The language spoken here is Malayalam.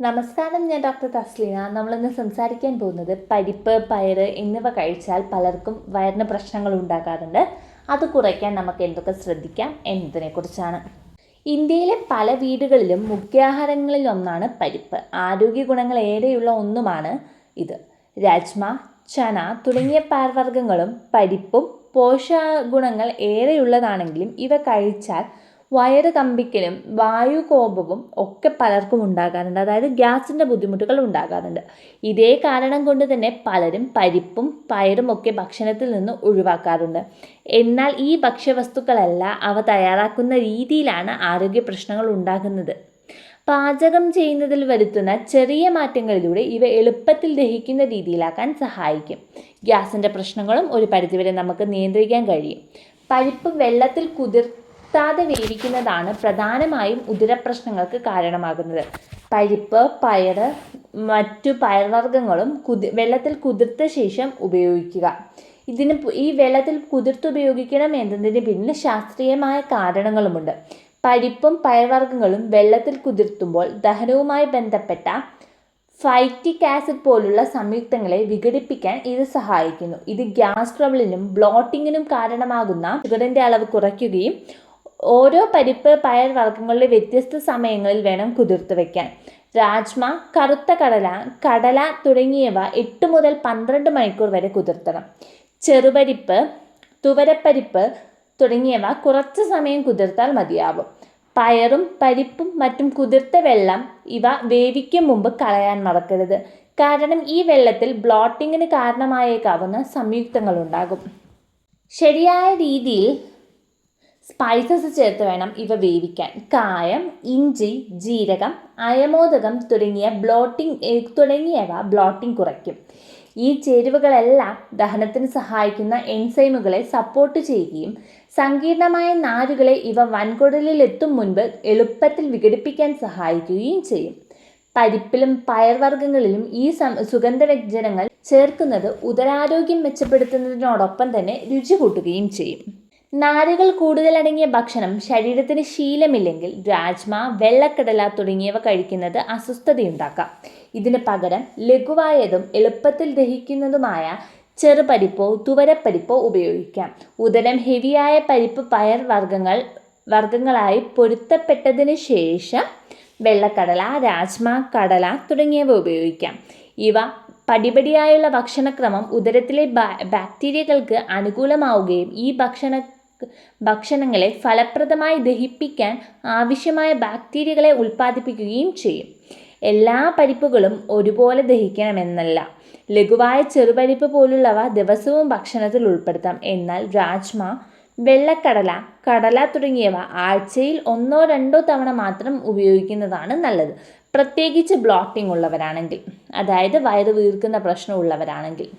നമസ്കാരം, ഞാൻ ഡോക്ടർ തസ്ലീന. നമ്മളിന്ന് സംസാരിക്കാൻ പോകുന്നത് പരിപ്പ്, പയറ് എന്നിവ കഴിച്ചാൽ പലർക്കും വയറിന് പ്രശ്നങ്ങൾ ഉണ്ടാകാറുണ്ട്. അത് കുറയ്ക്കാൻ നമുക്ക് എന്തൊക്കെ ശ്രദ്ധിക്കാം എന്നതിനെക്കുറിച്ചാണ്. ഇന്ത്യയിലെ പല വീടുകളിലും മുഖ്യാഹാരങ്ങളിലൊന്നാണ് പരിപ്പ്. ആരോഗ്യ ഗുണങ്ങൾ ഏറെയുള്ള ഒന്നുമാണ് ഇത്. രാജ്മ, ചന തുടങ്ങിയ പയർവർഗ്ഗങ്ങളും പരിപ്പും പോഷകഗുണങ്ങൾ ഏറെയുള്ളതാണെങ്കിലും ഇവ കഴിച്ചാൽ വയറ് കമ്പിക്കലും വായുകോപവും ഒക്കെ പലർക്കും ഉണ്ടാകാറുണ്ട്. അതായത് ഗ്യാസിൻ്റെ ബുദ്ധിമുട്ടുകൾ ഉണ്ടാകാറുണ്ട്. ഇതേ കാരണം കൊണ്ട് തന്നെ പലരും പരിപ്പും പയറും ഒക്കെ ഭക്ഷണത്തിൽ നിന്ന് ഒഴിവാക്കാറുണ്ട്. എന്നാൽ ഈ ഭക്ഷ്യവസ്തുക്കളല്ല, അവ തയ്യാറാക്കുന്ന രീതിയിലാണ് ആരോഗ്യ പ്രശ്നങ്ങൾ ഉണ്ടാകുന്നത്. പാചകം ചെയ്യുന്നതിൽ വരുത്തുന്ന ചെറിയ മാറ്റങ്ങളിലൂടെ ഇവ എളുപ്പത്തിൽ ദഹിക്കുന്ന രീതിയിലാക്കാൻ സഹായിക്കും. ഗ്യാസിൻ്റെ പ്രശ്നങ്ങളും ഒരു പരിധിവരെ നമുക്ക് നിയന്ത്രിക്കാൻ കഴിയും. പരിപ്പ് വെള്ളത്തിൽ കുതിർത്താതെ വേവിക്കുന്നതാണ് പ്രധാനമായും ഉദരപ്രശ്നങ്ങൾക്ക് കാരണമാകുന്നത്. പരിപ്പ്, പയറ്, മറ്റു പയർവർഗ്ഗങ്ങളും വെള്ളത്തിൽ കുതിർത്ത ശേഷം ഉപയോഗിക്കുക. ഈ വെള്ളത്തിൽ കുതിർത്തുപയോഗിക്കണം എന്നതിന് പിന്നിൽ ശാസ്ത്രീയമായ കാരണങ്ങളുമുണ്ട്. പരിപ്പും പയർവർഗ്ഗങ്ങളും വെള്ളത്തിൽ കുതിർത്തുമ്പോൾ ദഹനവുമായി ബന്ധപ്പെട്ട ഫൈറ്റിക് ആസിഡ് പോലുള്ള സംയുക്തങ്ങളെ വിഘടിപ്പിക്കാൻ ഇത് സഹായിക്കുന്നു. ഇത് ഗ്യാസ് ട്രബിളിനും ബ്ലോട്ടിങ്ങിനും കാരണമാകുന്ന ഷുഗറിൻ്റെ അളവ് കുറയ്ക്കുകയും ഓരോ പരിപ്പ് പയർവർഗ്ഗങ്ങളുടെ വ്യത്യസ്ത സമയങ്ങളിൽ വേണം കുതിർത്ത് വയ്ക്കാൻ. രാജ്മ, കറുത്ത കടല തുടങ്ങിയവ 8 മുതൽ 12 മണിക്കൂർ വരെ കുതിർത്തണം. ചെറുപരിപ്പ്, തുവരപ്പരിപ്പ് തുടങ്ങിയവ കുറച്ച് സമയം കുതിർത്താൽ മതിയാവും. പയറും പരിപ്പും മറ്റും കുതിർത്ത വെള്ളം ഇവ വേവിക്കും മുമ്പ് കളയാൻ മറക്കരുത്. കാരണം ഈ വെള്ളത്തിൽ ബ്ലോട്ടിങ്ങിന് കാരണമായേക്കാവുന്ന സംയുക്തങ്ങളുണ്ടാകും. ശരിയായ രീതിയിൽ സ്പൈസസ് ചേർത്ത് വേണം ഇവ വേവിക്കാൻ. കായം, ഇഞ്ചി, ജീരകം, അയമോദകം തുടങ്ങിയവ ബ്ലോട്ടിംഗ് കുറയ്ക്കും. ഈ ചേരുവകളെല്ലാം ദഹനത്തിന് സഹായിക്കുന്ന എൻസൈമുകളെ സപ്പോർട്ട് ചെയ്യുകയും സങ്കീർണമായ നാരുകളെ ഇവ വൻകുടലിൽ എത്തും മുൻപ് എളുപ്പത്തിൽ വിഘടിപ്പിക്കാൻ സഹായിക്കുകയും ചെയ്യും. പരിപ്പിലും പയർവർഗ്ഗങ്ങളിലും ഈ സുഗന്ധവ്യഞ്ജനങ്ങൾ ചേർക്കുന്നത് ഉദരാരോഗ്യം മെച്ചപ്പെടുത്തുന്നതിനോടൊപ്പം തന്നെ രുചി കൂട്ടുകയും ചെയ്യും. നാരുകൾ കൂടുതലടങ്ങിയ ഭക്ഷണം ശരീരത്തിന് ശീലമില്ലെങ്കിൽ രാജ്മ, വെള്ളക്കടല തുടങ്ങിയവ കഴിക്കുന്നത് അസ്വസ്ഥതയുണ്ടാക്കാം. ഇതിന് പകരം ലഘുവായതും എളുപ്പത്തിൽ ദഹിക്കുന്നതുമായ ചെറുപരിപ്പോ തുവരപ്പരിപ്പോ ഉപയോഗിക്കാം. ഉദരം ഹെവിയായ പരിപ്പ് വർഗ്ഗങ്ങളായി പൊരുത്തപ്പെട്ടതിന് ശേഷം വെള്ളക്കടല, രാജ്മ, കടല തുടങ്ങിയവ ഉപയോഗിക്കാം. ഇവ പടിപടിയായുള്ള ഭക്ഷണക്രമം ഉദരത്തിലെ ബാക്ടീരിയകൾക്ക് അനുകൂലമാവുകയും ഈ ഭക്ഷണങ്ങളെ ഫലപ്രദമായി ദഹിപ്പിക്കാൻ ആവശ്യമായ ബാക്ടീരിയകളെ ഉൽപ്പാദിപ്പിക്കുകയും ചെയ്യും. എല്ലാ പരിപ്പുകളും ഒരുപോലെ ദഹിക്കണമെന്നല്ല. ലഘുവായ ചെറുപരിപ്പ് പോലുള്ളവ ദിവസവും ഭക്ഷണത്തിൽ ഉൾപ്പെടുത്താം. എന്നാൽ രാജ്മ, വെള്ളക്കടല, കടല തുടങ്ങിയവ ആഴ്ചയിൽ 1-2 തവണ മാത്രം ഉപയോഗിക്കുന്നതാണ് നല്ലത്. പ്രത്യേകിച്ച് ബ്ലോട്ടിംഗ് ഉള്ളവരാണെങ്കിൽ, അതായത് വയറ് വീർക്കുന്ന പ്രശ്നമുള്ളവരാണെങ്കിൽ.